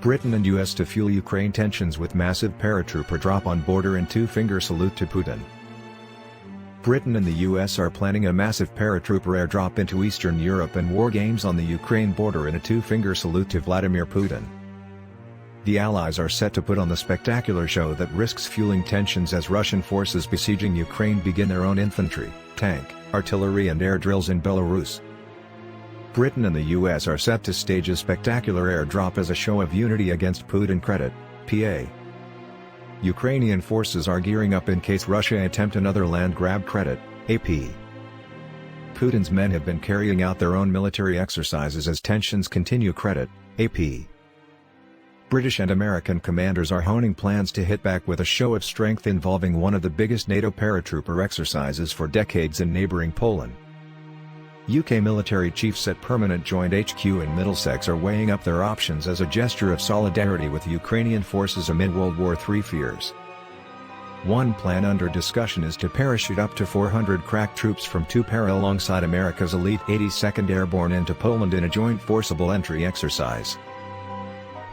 Britain and US to fuel Ukraine tensions with massive paratrooper drop on border and two-finger salute to Putin. Britain and the US are planning a massive paratrooper airdrop into Eastern Europe and war games on the Ukraine border in a two-finger salute to Vladimir Putin. The Allies are set to put on the spectacular show that risks fueling tensions as Russian forces besieging Ukraine begin their own infantry, tank, artillery and air drills in Belarus. Britain and the US are set to stage a spectacular airdrop as a show of unity against Putin. Credit, PA. Ukrainian forces are gearing up in case Russia attempt another land grab. Credit, AP. Putin's men have been carrying out their own military exercises as tensions continue. Credit, AP. British and American commanders are honing plans to hit back with a show of strength involving one of the biggest NATO paratrooper exercises for decades in neighbouring Poland. UK military chiefs at Permanent Joint HQ in Middlesex are weighing up their options as a gesture of solidarity with Ukrainian forces amid World War III fears. One plan under discussion is to parachute up to 400 crack troops from two para alongside America's elite 82nd Airborne into Poland in a joint forcible entry exercise.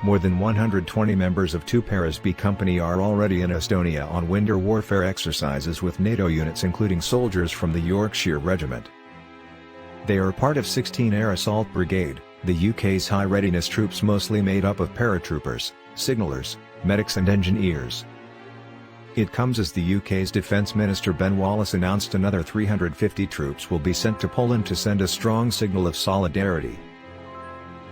More than 120 members of 2 Paras B Company are already in Estonia on winter warfare exercises with NATO units including soldiers from the Yorkshire Regiment. They are part of 16 Air Assault Brigade, the UK's high readiness troops mostly made up of paratroopers, signallers, medics and engineers. It comes as the UK's Defence Minister Ben Wallace announced another 350 troops will be sent to Poland to send a strong signal of solidarity.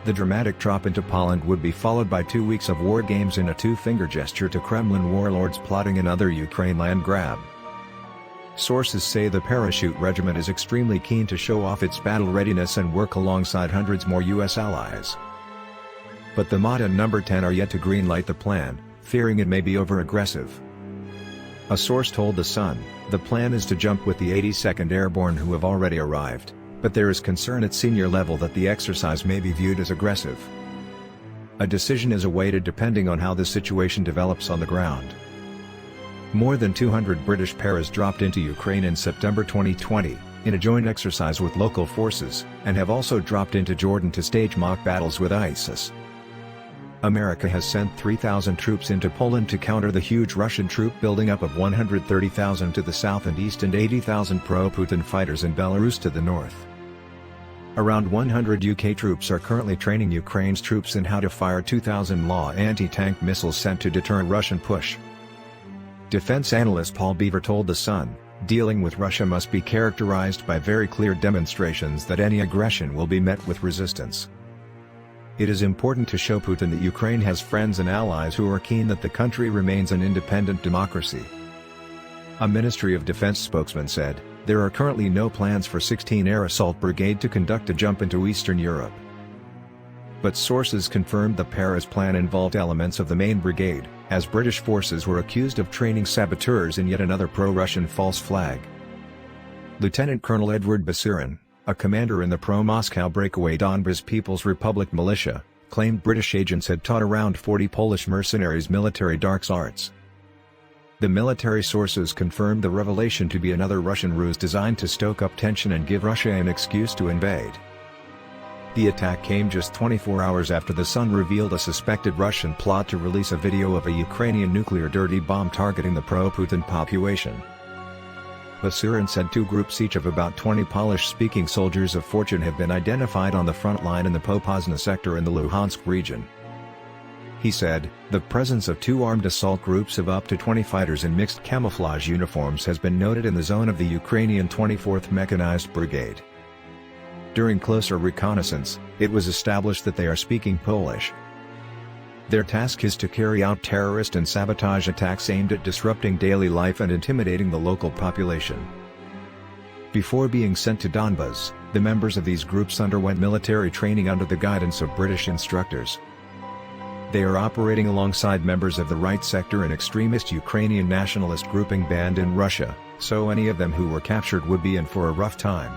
The dramatic drop into Poland would be followed by 2 weeks of war games in a two-finger gesture to Kremlin warlords plotting another Ukraine land grab. Sources say the parachute regiment is extremely keen to show off its battle readiness and work alongside hundreds more US allies. But the MOD and No. 10 are yet to greenlight the plan, fearing it may be over-aggressive. A source told The Sun, the plan is to jump with the 82nd Airborne who have already arrived, but there is concern at senior level that the exercise may be viewed as aggressive. A decision is awaited depending on how the situation develops on the ground. More than 200 British paras dropped into Ukraine in September 2020, in a joint exercise with local forces, and have also dropped into Jordan to stage mock battles with ISIS. America has sent 3,000 troops into Poland to counter the huge Russian troop building up of 130,000 to the south and east and 80,000 pro-Putin fighters in Belarus to the north. Around 100 UK troops are currently training Ukraine's troops in how to fire 2,000 LA anti-tank missiles sent to deter Russian push. Defense analyst Paul Beaver told The Sun, dealing with Russia must be characterized by very clear demonstrations that any aggression will be met with resistance. It is important to show Putin that Ukraine has friends and allies who are keen that the country remains an independent democracy. A Ministry of Defense spokesman said, there are currently no plans for 16 Air Assault Brigade to conduct a jump into Eastern Europe. But sources confirmed the Paras plan involved elements of the main brigade, as British forces were accused of training saboteurs in yet another pro-Russian false flag. Lieutenant Colonel Edward Basirin, a commander in the pro-Moscow breakaway Donbas People's Republic militia, claimed British agents had taught around 40 Polish mercenaries military dark arts. The military sources confirmed the revelation to be another Russian ruse designed to stoke up tension and give Russia an excuse to invade. The attack came just 24 hours after The Sun revealed a suspected Russian plot to release a video of a Ukrainian nuclear dirty bomb targeting the pro-Putin population. Basirin said 2 groups each of about 20 Polish-speaking soldiers of fortune have been identified on the front line in the Popasna sector in the Luhansk region. He said, the presence of 2 armed assault groups of up to 20 fighters in mixed camouflage uniforms has been noted in the zone of the Ukrainian 24th Mechanized Brigade. During closer reconnaissance, it was established that they are speaking Polish. Their task is to carry out terrorist and sabotage attacks aimed at disrupting daily life and intimidating the local population. Before being sent to Donbas, the members of these groups underwent military training under the guidance of British instructors. They are operating alongside members of the right sector and extremist Ukrainian nationalist grouping banned in Russia, so any of them who were captured would be in for a rough time.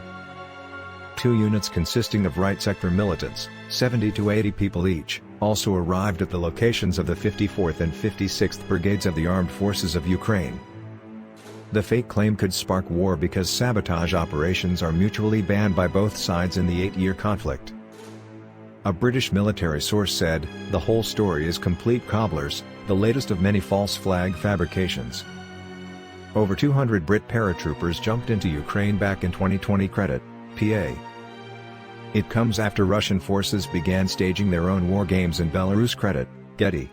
2 units consisting of right sector militants, 70 to 80 people each, also arrived at the locations of the 54th and 56th Brigades of the Armed Forces of Ukraine. The fake claim could spark war because sabotage operations are mutually banned by both sides in the 8-year conflict. A British military source said, "The whole story is complete cobblers, the latest of many false flag fabrications." Over 200 Brit paratroopers jumped into Ukraine back in 2020. Credit, PA. It comes after Russian forces began staging their own war games in Belarus. Credit, Getty.